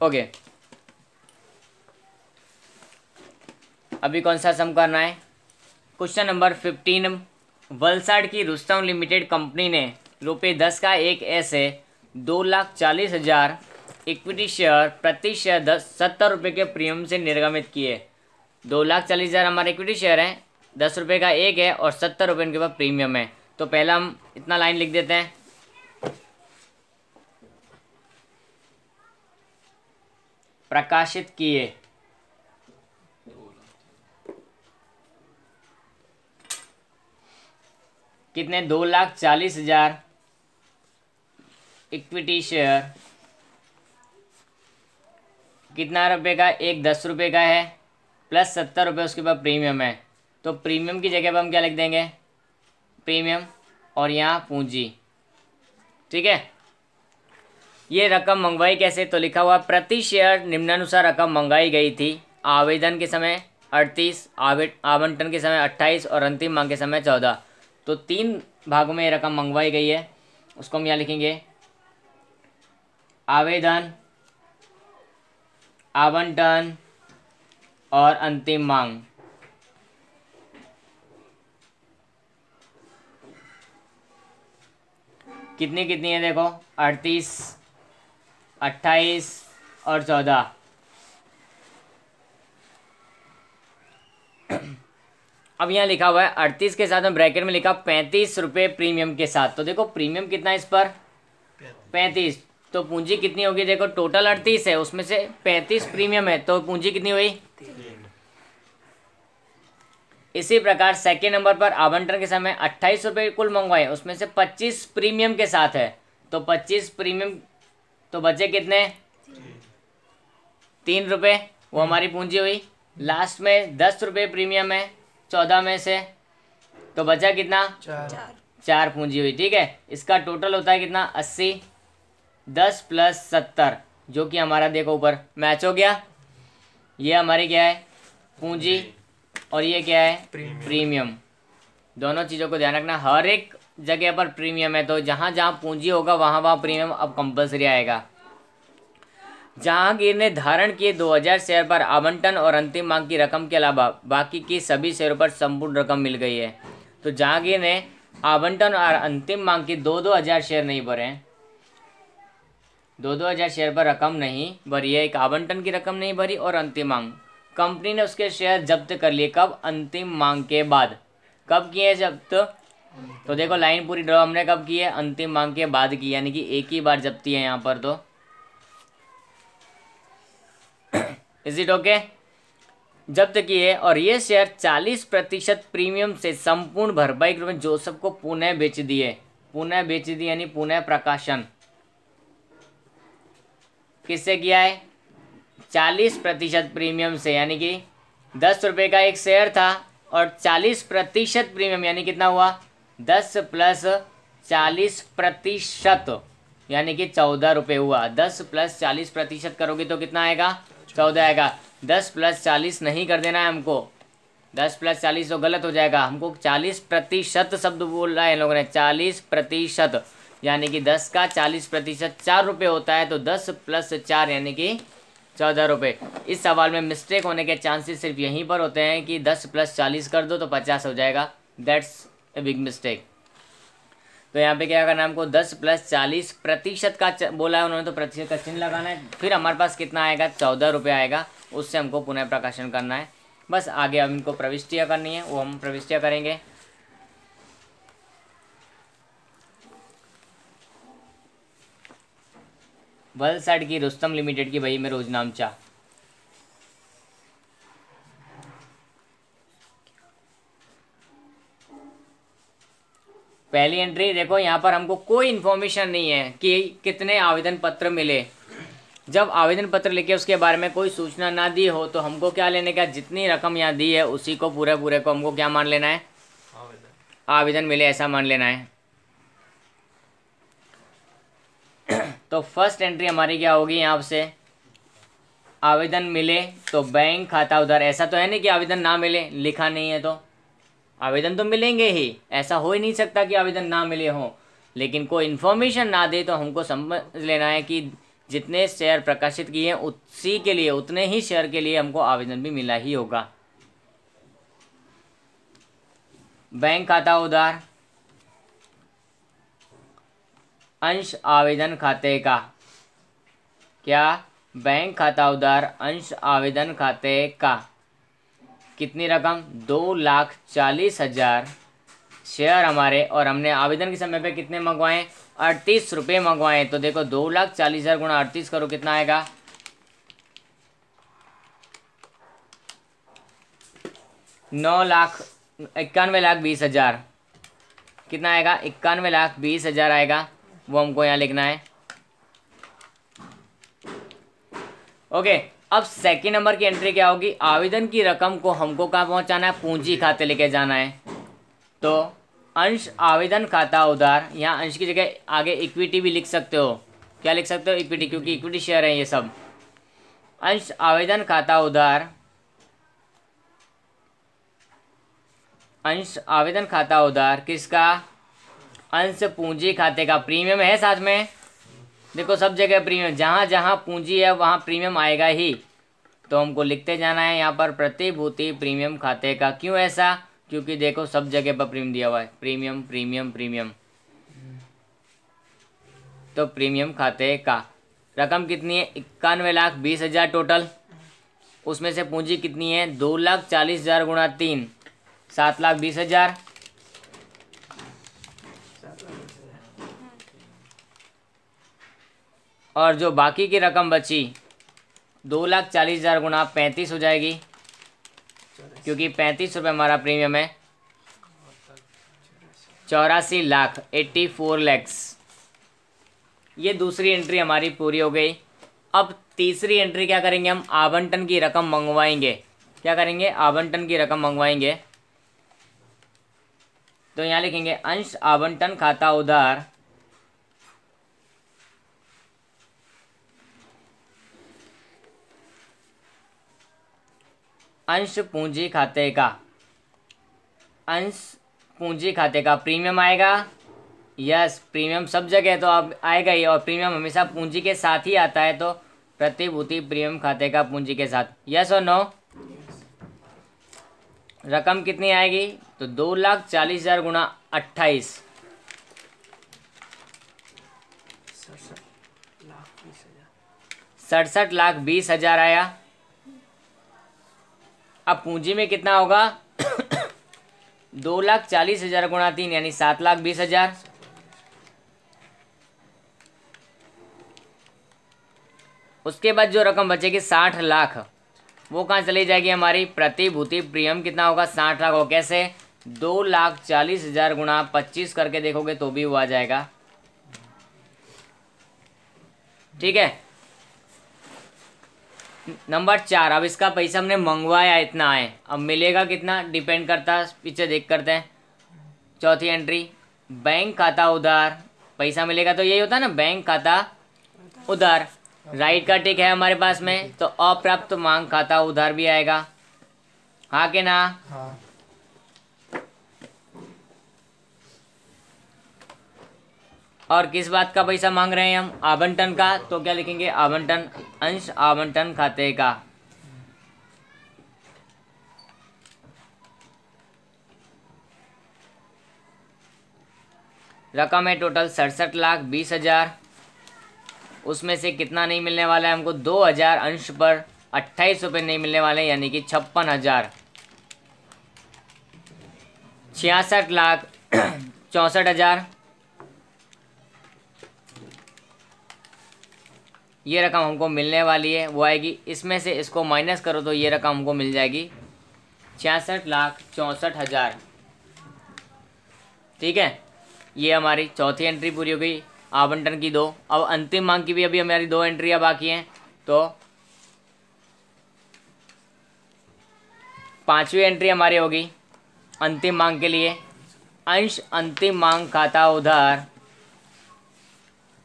Okay, अभी कौन सा सम करना है? Question number 15। वलसाड की रुस्तम लिमिटेड कंपनी ने ₹10 का एक ऐसे 2,40,000 इक्विटी शेयर प्रति शेयर 70 रुपये के प्रीमियम से निर्गमित किए। 2,40,000 हमारे इक्विटी शेयर हैं, 10 रुपये का एक है और 70 रुपये इनके पास प्रीमियम है। तो पहला हम इतना लाइन लिख देते हैं, प्रकाशित किए। कितने? 2,40,000 इक्विटी शेयर, कितना रुपए का? एक 10 रुपये का है, प्लस 70 रुपये उसके बाद प्रीमियम है। तो प्रीमियम की जगह पर हम क्या लिख देंगे? प्रीमियम और यहाँ पूंजी। ठीक है, ये रकम मंगवाई कैसे? तो लिखा हुआ प्रति शेयर निम्नानुसार रकम मंगाई गई थी। आवेदन के समय 38, आवंटन के समय 28 और अंतिम मांग के समय 14। तो 3 भागों में ये रकम मंगवाई गई है। उसको हम यहाँ लिखेंगे आवेदन, आवंटन और अंतिम मांग। कितनी कितनी है देखो, 38, 28 और 14। अब यहाँ लिखा हुआ है 38 के साथ में ब्रैकेट में लिखा 35 रुपये प्रीमियम के साथ। तो देखो प्रीमियम कितना है इस पर? 35। तो पूंजी कितनी होगी? देखो टोटल 38 है, उसमें से 35 प्रीमियम है, तो पूंजी कितनी हुई? 3। इसी प्रकार सेकेंड नंबर पर आवंटन के समय 28 रुपये कुल मंगवाए, उसमें से 25 प्रीमियम के साथ है। तो 25 प्रीमियम, तो बचे कितने? 3 रुपये, वो हमारी पूंजी हुई। लास्ट में 10 रुपये प्रीमियम है 14 में से, तो बचा कितना? 4 पूंजी हुई। ठीक है, इसका टोटल होता है कितना? 80। 10 + 70, जो कि हमारा देखो ऊपर मैच हो गया। ये हमारी क्या है? पूंजी, और ये क्या है? प्रीमियम। दोनों चीज़ों को ध्यान रखना, हर एक जगह पर प्रीमियम है, तो जहाँ जहाँ पूंजी होगा वहाँ वहाँ प्रीमियम अब कंपलसरी आएगा। जहांगीर ने धारण किए 2000 शेयर पर आवंटन और अंतिम मांग की रकम के अलावा बाकी की सभी शेयरों पर संपूर्ण रकम मिल गई है। तो जहांगीर ने आवंटन और अंतिम मांग की 2-2 शेयर नहीं भरे हैं, 2-2 शेयर पर रकम नहीं भरी है। एक आवंटन की रकम नहीं भरी और अंतिम मांग, कंपनी ने उसके शेयर जब्त कर लिए। कब? अंतिम मांग के बाद। कब किए जब्त? तो देखो लाइन पूरी ड्रॉ हमने कब की है? अंतिम मांग के बाद की, यानी कि एक ही बार जब्ती है यहाँ पर। तो इज इट ओके? जब्त किए और ये शेयर 40% प्रीमियम से संपूर्ण भरपाई के रूप में जोसेफ को पुनः बेच दिए। पुनः बेच दिए यानी पुनः प्रकाशन किससे किया है? 40% प्रीमियम से, यानी कि 10 रुपये का एक शेयर था और 40% प्रीमियम, यानी कितना हुआ? 10 + 40%, यानी कि 14 रुपये हुआ। 10 + 40% करोगे तो कितना आएगा? 14 आएगा। 10 + 40 नहीं कर देना है हमको, 10 + 40 तो गलत हो जाएगा। हमको 40% शब्द बोल रहा है इन लोगों ने, 40%, यानी कि 10 का 40% 4 रुपये होता है। तो 10 + 4 यानी कि 14 रुपये। इस सवाल में मिस्टेक होने के चांसेस सिर्फ यहीं पर होते हैं कि 10 + 40 कर दो तो 50 हो जाएगा। That's a big mistake. तो यहाँ पे क्या करना है हमको? 10 + 40% का बोला है उन्होंने, तो प्रतिशत का चिन्ह लगाना है। फिर हमारे पास कितना आएगा? 14 रुपये आएगा। उससे हमको पुनः प्रकाशन करना है। बस आगे अब इनको प्रविष्टियाँ करनी है, वो हम प्रविष्टियाँ करेंगे। वलसाड की रुस्तम लिमिटेड की भाई में रोजनामचा। पहली एंट्री देखो, यहाँ पर हमको कोई इन्फॉर्मेशन नहीं है कि कितने आवेदन पत्र मिले। जब आवेदन पत्र लिखे उसके बारे में कोई सूचना ना दी हो तो हमको क्या लेने का? जितनी रकम यहाँ दी है उसी को पूरे पूरे को हमको क्या मान लेना है? आवेदन मिले ऐसा मान लेना है। तो फर्स्ट एंट्री हमारी क्या होगी? यहाँ से आवेदन मिले तो बैंक खाता उधर। ऐसा तो है नहीं कि आवेदन ना मिले, लिखा नहीं है तो आवेदन तो मिलेंगे ही। ऐसा हो ही नहीं सकता कि आवेदन ना मिले हों, लेकिन कोई इन्फॉर्मेशन ना दे तो हमको समझ लेना है कि जितने शेयर प्रकाशित किए हैं उसी के लिए, उतने ही शेयर के लिए हमको आवेदन भी मिला ही होगा। बैंक खाता उधार अंश आवेदन खाते का, क्या बैंक खाता उधार अंश आवेदन खाते का कितनी रकम, 2,40,000 शेयर हमारे, और हमने आवेदन के समय पे कितने मंगवाए, 38 रुपये मंगवाए। तो देखो 2,40,000 गुणा 38 करो कितना आएगा, 91,20,000। कितना आएगा, 91,20,000 आएगा, वो हमको यहाँ लिखना है। ओके, अब सेकेंड नंबर की एंट्री क्या होगी, आवेदन की रकम को हमको कहाँ पहुँचाना है, पूंजी खाते लेके जाना है। तो अंश आवेदन खाता उधार, यहाँ अंश की जगह आगे इक्विटी भी लिख सकते हो। क्या लिख सकते हो, इक्विटी, क्योंकि इक्विटी शेयर है ये सब। अंश आवेदन खाता उधार, अंश आवेदन खाता उधार किसका, अंश पूंजी खाते का। प्रीमियम है साथ में, देखो सब जगह प्रीमियम, जहाँ जहाँ पूंजी है वहाँ प्रीमियम आएगा ही। तो हमको लिखते जाना है यहाँ पर प्रतिभूति प्रीमियम खाते का। क्यों ऐसा, क्योंकि देखो सब जगह पर प्रीमियम दिया हुआ है, प्रीमियम प्रीमियम प्रीमियम। तो प्रीमियम खाते का रकम कितनी है, 91,20,000 टोटल। उसमें से पूंजी कितनी है, 2,40,000 गुणा 3, 7,20,000। और जो बाकी की रकम बची 2,40,000 गुणा 35 हो जाएगी, क्योंकि 35 रुपये हमारा प्रीमियम है। 84 लाख, 84 लैक्स। ये दूसरी एंट्री हमारी पूरी हो गई। अब तीसरी एंट्री क्या करेंगे, हम आवंटन की रकम मंगवाएंगे। क्या करेंगे, आवंटन की रकम मंगवाएंगे। तो यहाँ लिखेंगे अंश आवंटन खाता उधार अंश पूंजी खाते का, अंश पूंजी खाते का प्रीमियम आएगा। यस, प्रीमियम सब जगह तो अब आएगा ही, और प्रीमियम हमेशा पूंजी के साथ ही आता है। तो प्रतिभूति प्रीमियम खाते का पूंजी के साथ, यस और नो। रकम कितनी आएगी, तो 2,40,000 गुणा 28, 67,20,000 आया। अब पूंजी में कितना होगा 2,40,000 गुणा 3 यानी 7,20,000। उसके बाद जो रकम बचेगी 60 लाख, वो कहाँ चली जाएगी हमारी, प्रतिभूति प्रीमियम कितना होगा, 60 लाख हो। कैसे, 2,40,000 गुणा 25 करके देखोगे तो भी वो आ जाएगा। ठीक है, नंबर 4। अब इसका पैसा हमने मंगवाया इतना है, अब मिलेगा कितना डिपेंड करता है, पीछे देख करते हैं। चौथी एंट्री, बैंक खाता उधार, पैसा मिलेगा तो यही होता है ना, बैंक खाता उधार। राइट का टिक है हमारे पास में, तो अप्राप्त मांग खाता उधार भी आएगा, हाँ के ना। हाँ। और किस बात का पैसा मांग रहे हैं हम, आवंटन का। तो क्या लिखेंगे, आवंटन अंश आवंटन खाते का। रकम है टोटल 67,20,000। उसमें से कितना नहीं मिलने वाला है हमको, 2,000 अंश पर 28 रुपये नहीं मिलने वाले, यानी कि 56,000। 66,64,000 ये रकम हमको मिलने वाली है, वो आएगी। इसमें से इसको माइनस करो तो ये रकम हमको मिल जाएगी 66,64,000। ठीक है, ये हमारी चौथी एंट्री पूरी हो गई, आवंटन की 2। अब अंतिम मांग की भी अभी हमारी 2 एंट्रियाँ बाकी हैं। तो पांचवी एंट्री हमारी होगी अंतिम मांग के लिए, अंश अंतिम मांग खाता उधार,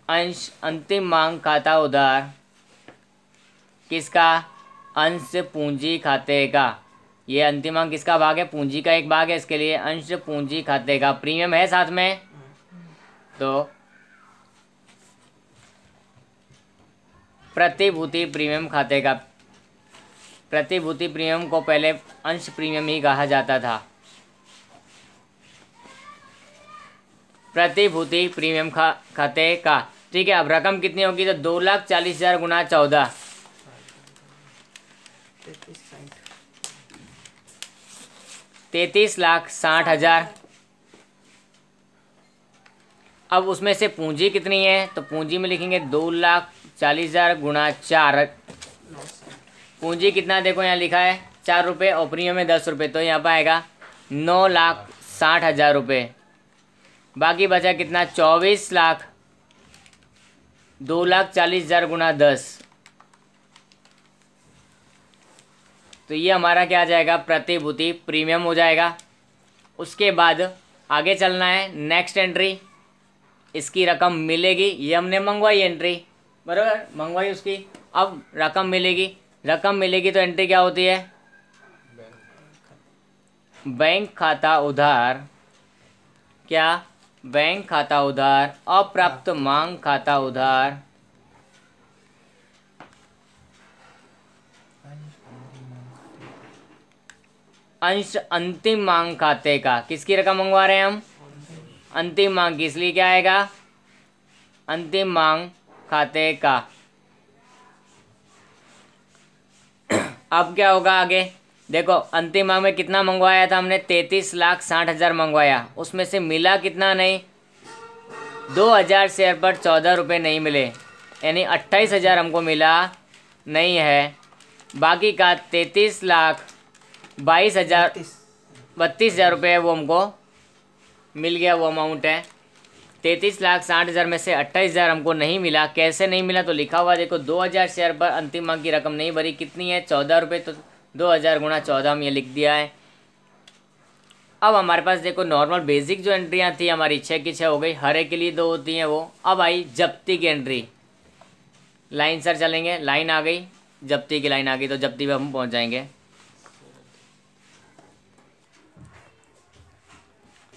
अंश अंतिम मांग खाता उधार किसका, अंश पूंजी खाते का। ये अंतिम मांग किसका भाग है, पूंजी का एक भाग है, इसके लिए अंश पूंजी खाते का। प्रीमियम है साथ में, तो प्रतिभूति प्रीमियम खाते का। प्रतिभूति प्रीमियम को पहले अंश प्रीमियम ही कहा जाता था। प्रतिभूति प्रीमियम खाते का, ठीक है। अब रकम कितनी होगी, तो 2,40,000 गुना 14, 33,60,000। अब उसमें से पूंजी कितनी है, तो पूंजी में लिखेंगे 2,40,000 गुना 4। पूंजी कितना देखो यहाँ लिखा है 4 रुपये और प्रीमियम में 10 रुपये, तो यहाँ पर आएगा 9,60,000 रुपये। बाकी बचा कितना 24 लाख, 2,40,000 गुना 10, तो ये हमारा क्या आ जाएगा, प्रतिभूति प्रीमियम हो जाएगा। उसके बाद आगे चलना है, नेक्स्ट एंट्री, इसकी रकम मिलेगी, ये हमने मंगवाई एंट्री, बराबर मंगवाई उसकी। अब रकम मिलेगी, रकम मिलेगी तो एंट्री क्या होती है, बैंक खाता उधार, क्या, बैंक खाता उधार, अप्राप्त मांग खाता उधार, अंश अंतिम मांग खाते का। किसकी रकम मंगवा रहे हैं हम, अंतिम मांग की, इसलिए क्या आएगा, अंतिम मांग खाते का। अब क्या होगा आगे, देखो अंतिम मांग में कितना मंगवाया था हमने, 33,60,000 मंगवाया, उसमें से मिला कितना नहीं, 2,000 शेयर पर 14 रुपये नहीं मिले, यानी 28,000 हमको मिला नहीं है। बाकी का 32,22,000 रुपये वो हमको मिल गया, वो अमाउंट है। 33,60,000 में से 28,000 हमको नहीं मिला। कैसे नहीं मिला, तो लिखा हुआ देखो 2,000 शेयर पर अंतिम मांग की रकम नहीं भरी, कितनी है 14 रुपये, तो 2,000 गुना 14 हम ये लिख दिया है। अब हमारे पास देखो नॉर्मल बेसिक जो एंट्रियाँ थी हमारी 6 की 6 हो गई, हर एक के लिए 2 होती हैं वो। अब आई जब्ती की एंट्री, लाइन सर चलेंगे, लाइन आ गई, जब्ती की लाइन आ गई, तो जब्ती पे हम पहुँच जाएंगे।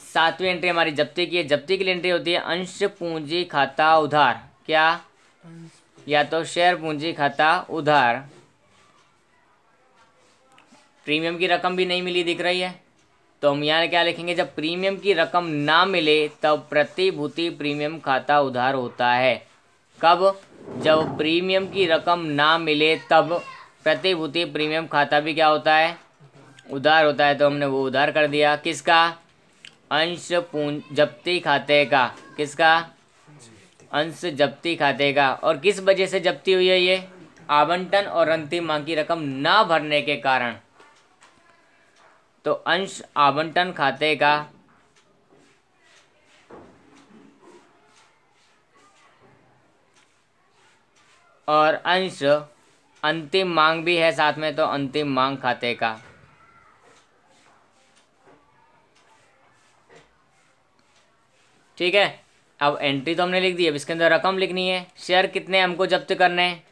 7वीं एंट्री हमारी जब्ती की है। जब्ती की एंट्री होती है अंश पूंजी खाता उधार, क्या, या तो शेयर पूंजी खाता उधार। प्रीमियम की रकम भी नहीं मिली दिख रही है, तो हम यहाँ क्या लिखेंगे, जब प्रीमियम की रकम ना मिले तब प्रतिभूति प्रीमियम खाता उधार होता है। कब, जब प्रीमियम की रकम ना मिले तब प्रतिभूति प्रीमियम खाता भी क्या होता है, उधार होता है। तो हमने वो उधार कर दिया, किसका, अंश जब्ती खाते का, किसका, अंश जब्ती खाते का। और किस वजह से जब्ती हुई है, ये आवंटन और अंतिम मांग की रकम ना भरने के कारण। तो अंश आवंटन खाते का और अंश अंतिम मांग भी है साथ में, तो अंतिम मांग खाते का। ठीक है, अब एंट्री तो हमने लिख दी, अब इसके अंदर रकम लिखनी है। शेयर कितने हमको जब्त करने हैं,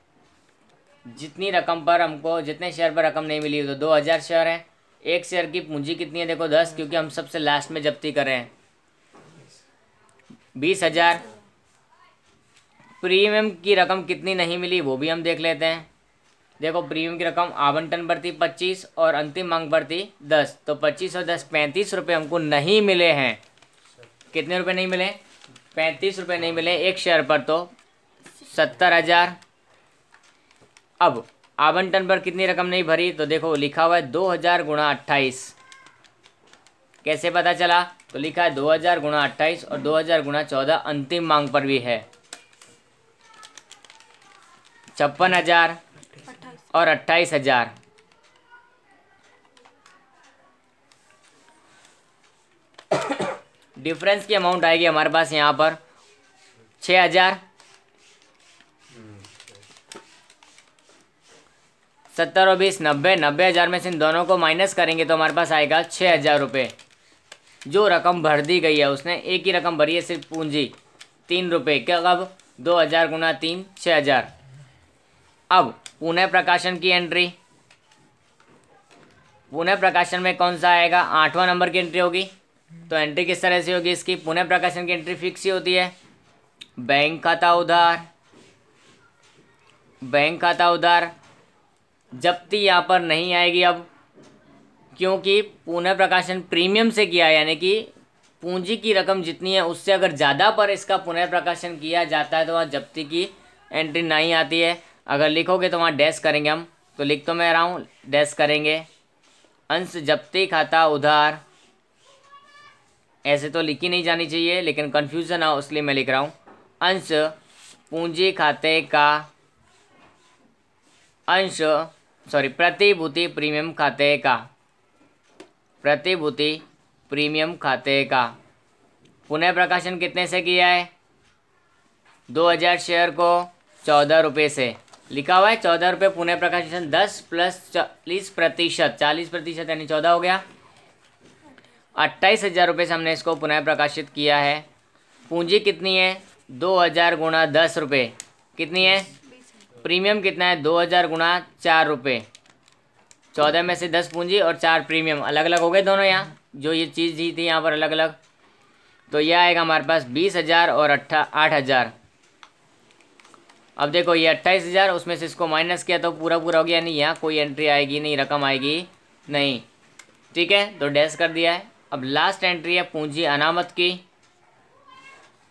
जितनी रकम पर हमको, जितने शेयर पर रकम नहीं मिली तो 2,000 शेयर है। एक शेयर की पूंजी कितनी है, देखो 10, क्योंकि हम सबसे लास्ट में जब्ती कर रहे हैं। 20,000। प्रीमियम की रकम कितनी नहीं मिली वो भी हम देख लेते हैं। देखो प्रीमियम की रकम आवंटन पर थी 25 और अंतिम मांग पर थी 10, तो 25 और 10 35 रुपये हमको नहीं मिले हैं। कितने रुपए नहीं मिले, 35 रुपये नहीं मिले एक शेयर पर, तो 70,000। अब आवंटन पर कितनी रकम नहीं भरी, तो देखो लिखा हुआ है 2,000 गुणा 28। कैसे पता चला, तो लिखा है 2,000 गुणा 28 और 2,000 गुणा 14 अंतिम मांग पर भी है। 56,000 और 28,000। डिफरेंस की अमाउंट आएगी हमारे पास यहाँ पर 6,000। 70 और 20 90, 90,000 में से इन दोनों को माइनस करेंगे तो हमारे पास आएगा 6,000 रुपये। जो रकम भर दी गई है, उसने एक ही रकम भरी है, सिर्फ पूंजी 3 रुपये। क्या, कब, 2,000 गुना 3 6,000। अब पुनः प्रकाशन की एंट्री, पुनः प्रकाशन में कौन सा आएगा, 8वां नंबर की एंट्री होगी। तो एंट्री किस तरह से होगी इसकी, पुनः प्रकाशन की एंट्री फिक्स ही होती है, बैंक खाता उधार, बैंक खाता उधार, जब्ती यहाँ पर नहीं आएगी अब, क्योंकि पुनः प्रकाशन प्रीमियम से किया है, यानी कि पूंजी की रकम जितनी है उससे अगर ज़्यादा पर इसका पुनः प्रकाशन किया जाता है तो वहाँ जब्ती की एंट्री नहीं आती है। अगर लिखोगे तो वहाँ डैश करेंगे हम, तो लिख तो मैं रहा हूँ, डैश करेंगे। अंश जब्ती खाता उधार, ऐसे तो लिखी नहीं जानी चाहिए लेकिन कन्फ्यूज़न है इसलिए मैं लिख रहा हूँ। अंश पूंजी खाते का, प्रतिभूति प्रीमियम खाते का, प्रतिभूति प्रीमियम खाते का पुनः प्रकाशन कितने से किया है? 2000 शेयर को 14 रुपये से लिखा हुआ है। 14 रुपये पुनः प्रकाशन, 10 प्लस 40%, 40% यानी 14 हो गया। 28,000 रुपये से हमने इसको पुनः प्रकाशित किया है। पूंजी कितनी है? 2000 गुणा 10 रुपये, कितनी है? प्रीमियम कितना है? 2000 गुणा 4 रुपये। 14 में से 10 पूंजी और 4 प्रीमियम, अलग अलग हो गए दोनों। यहाँ जो ये चीज़ दी थी यहाँ पर अलग अलग, तो यह आएगा हमारे पास 20,000 और 8,000। अब देखो ये 28,000, उसमें से इसको माइनस किया तो पूरा पूरा हो गया, यानी यहाँ कोई एंट्री आएगी नहीं, रकम आएगी नहीं। ठीक है, तो डैश कर दिया है। अब लास्ट एंट्री है पूंजी अनामत की।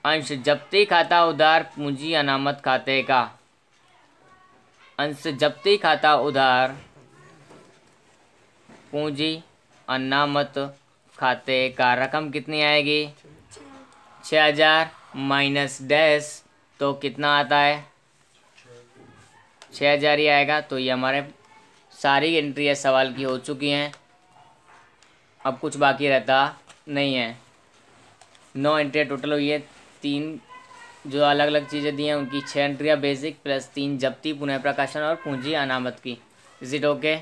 अंश जब्ती खाता उधार पूंजी अनामत खाते का, अंश जब्ती खाता उधार पूंजी अनामत खाते का, रकम कितनी आएगी? 6,000 माइनस डैश, तो कितना आता है? 6,000 ही आएगा। तो ये हमारे सारी एंट्री है सवाल की हो चुकी हैं, अब कुछ बाकी रहता नहीं है। 9 एंट्रियाँ टोटल हुई है। 3 जो अलग अलग चीज़ें दी हैं उनकी 6 एंट्रियाँ बेसिक प्लस 3 जब्ती पुनः प्रकाशन और पूंजी अनामत की। Is it okay?